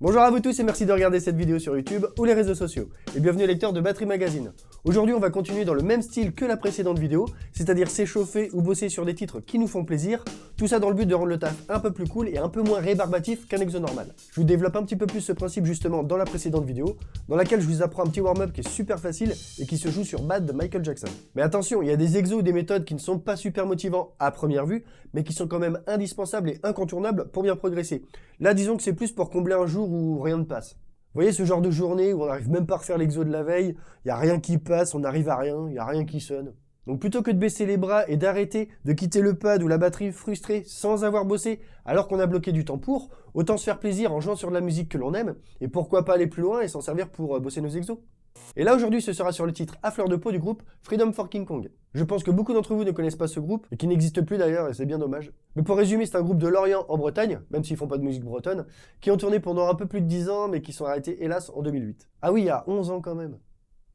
Bonjour à vous tous et merci de regarder cette vidéo sur YouTube ou les réseaux sociaux. Et bienvenue lecteurs de Battery Magazine. Aujourd'hui on va continuer dans le même style que la précédente vidéo, c'est-à-dire s'échauffer ou bosser sur des titres qui nous font plaisir, tout ça dans le but de rendre le taf un peu plus cool et un peu moins rébarbatif qu'un exo normal. Je vous développe un petit peu plus ce principe justement dans la précédente vidéo, dans laquelle je vous apprends un petit warm-up qui est super facile et qui se joue sur Bad de Michael Jackson. Mais attention, il y a des exos ou des méthodes qui ne sont pas super motivants à première vue, mais qui sont quand même indispensables et incontournables pour bien progresser. Là disons que c'est plus pour combler un jour où rien ne passe. Vous voyez ce genre de journée où on n'arrive même pas à refaire l'exo de la veille, il n'y a rien qui passe, on n'arrive à rien, il n'y a rien qui sonne. Donc plutôt que de baisser les bras et d'arrêter de quitter le pad ou la batterie frustrée sans avoir bossé alors qu'on a bloqué du temps pour, autant se faire plaisir en jouant sur de la musique que l'on aime, et pourquoi pas aller plus loin et s'en servir pour bosser nos exos. Et là aujourd'hui ce sera sur le titre à fleur de peau du groupe Freedom for King Kong. Je pense que beaucoup d'entre vous ne connaissent pas ce groupe, et qui n'existe plus d'ailleurs, et c'est bien dommage. Mais pour résumer, c'est un groupe de Lorient en Bretagne, même s'ils font pas de musique bretonne, qui ont tourné pendant un peu plus de 10 ans, mais qui sont arrêtés hélas en 2008. Ah oui, il y a 11 ans quand même.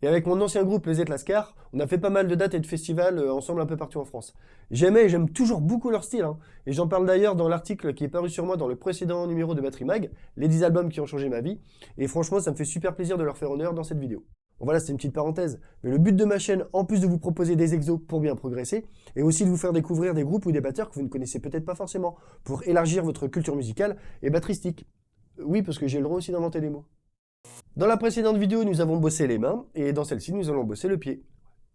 Et avec mon ancien groupe, les Etlascar, on a fait pas mal de dates et de festivals ensemble un peu partout en France. J'aimais et j'aime toujours beaucoup leur style, et j'en parle d'ailleurs dans l'article qui est paru sur moi dans le précédent numéro de Battery Mag, les 10 albums qui ont changé ma vie, et franchement ça me fait super plaisir de leur faire honneur dans cette vidéo. Bon voilà, c'était une petite parenthèse, mais le but de ma chaîne, en plus de vous proposer des exos pour bien progresser, est aussi de vous faire découvrir des groupes ou des batteurs que vous ne connaissez peut-être pas forcément, pour élargir votre culture musicale et batteristique. Oui, parce que j'ai le droit aussi d'inventer des mots. Dans la précédente vidéo, nous avons bossé les mains, et dans celle-ci, nous allons bosser le pied.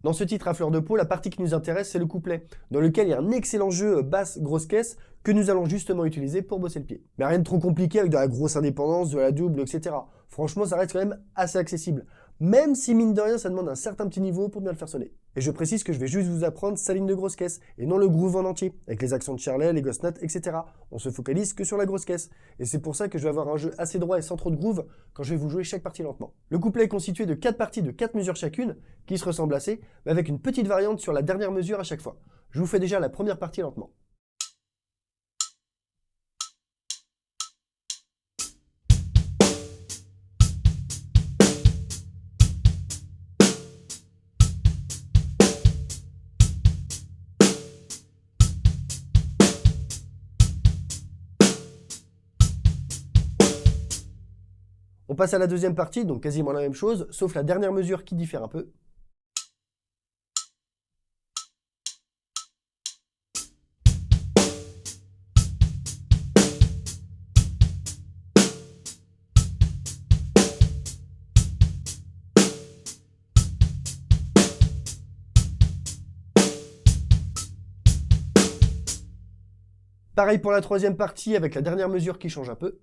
Dans ce titre à fleur de peau, la partie qui nous intéresse, c'est le couplet, dans lequel il y a un excellent jeu basse grosse caisse que nous allons justement utiliser pour bosser le pied. Mais rien de trop compliqué avec de la grosse indépendance, de la double, etc. Franchement, ça reste quand même assez accessible. Même si mine de rien, ça demande un certain petit niveau pour bien le faire sonner. Et je précise que je vais juste vous apprendre sa ligne de grosse caisse, et non le groove en entier, avec les accents de Shirley, les ghost notes, etc. On se focalise que sur la grosse caisse. Et c'est pour ça que je vais avoir un jeu assez droit et sans trop de groove quand je vais vous jouer chaque partie lentement. Le couplet est constitué de 4 parties de 4 mesures chacune, qui se ressemblent assez, mais avec une petite variante sur la dernière mesure à chaque fois. Je vous fais déjà la première partie lentement. On passe à la deuxième partie, donc quasiment la même chose, sauf la dernière mesure qui diffère un peu. Pareil pour la troisième partie avec la dernière mesure qui change un peu.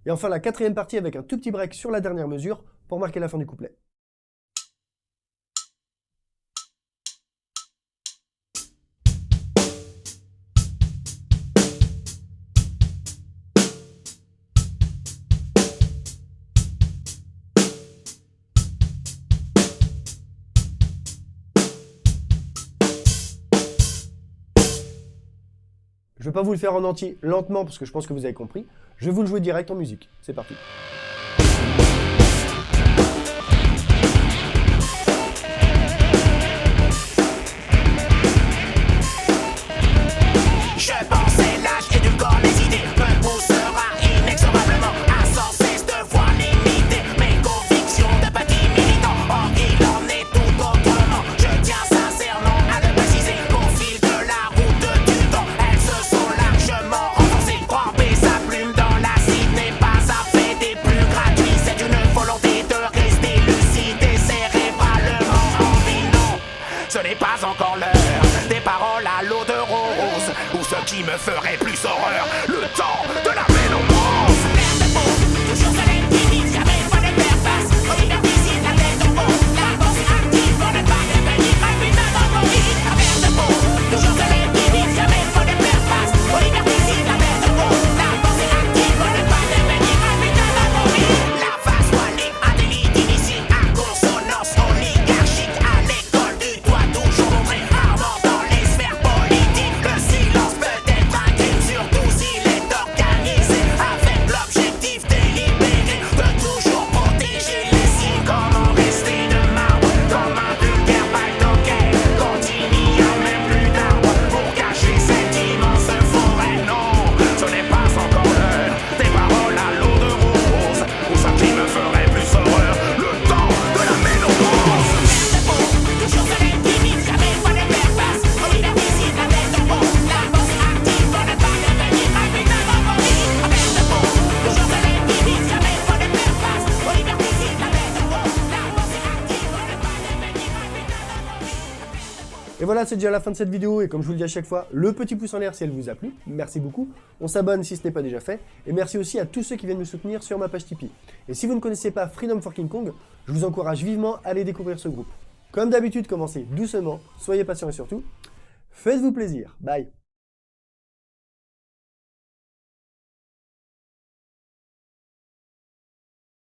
Et enfin la quatrième partie avec un tout petit break sur la dernière mesure pour marquer la fin du couplet. Je ne vais pas vous le faire en entier lentement parce que je pense que vous avez compris. Je vais vous le jouer direct en musique. C'est parti. Je pensais l'âge et du corps, les idées me poussera inexorablement à sans cesse de voir limiter mes convictions de petit militant. Or il en est tout autrement. Je tiens sincèrement à le préciser qu'au fil de la route du temps, elles se sont largement renforcées. Tremper sa plume dans l'acide n'est pas un fait des plus gratuits. C'est une volonté de rester lucide et cérébralement en vie. Non, ce n'est pas encore l'heure des paroles à l'eau de rose, ou ce qui me ferait plus horreur, le temps de la ménopause. Merde de peau, toujours soleil qui vise, jamais pas de faire face au liberticide, la tête au fond, la pensée active pour ne pas devenir rapidement mourir. La merde de peau, toujours soleil qui vise, jamais pas de faire face au liberticide, la tête au fond, la pensée active pour ne pas devenir rapidement mourir. La face voilée, un délit d'initié à consonance oligarchique, à l'école du doigt toujours montré rarement dans les sphères politiques. Le Et voilà, c'est déjà la fin de cette vidéo, et comme je vous le dis à chaque fois, le petit pouce en l'air si elle vous a plu, merci beaucoup, on s'abonne si ce n'est pas déjà fait, et merci aussi à tous ceux qui viennent me soutenir sur ma page Tipeee. Et si vous ne connaissez pas Freedom for King Kong, je vous encourage vivement à aller découvrir ce groupe. Comme d'habitude, commencez doucement, soyez patients et surtout, faites-vous plaisir, bye.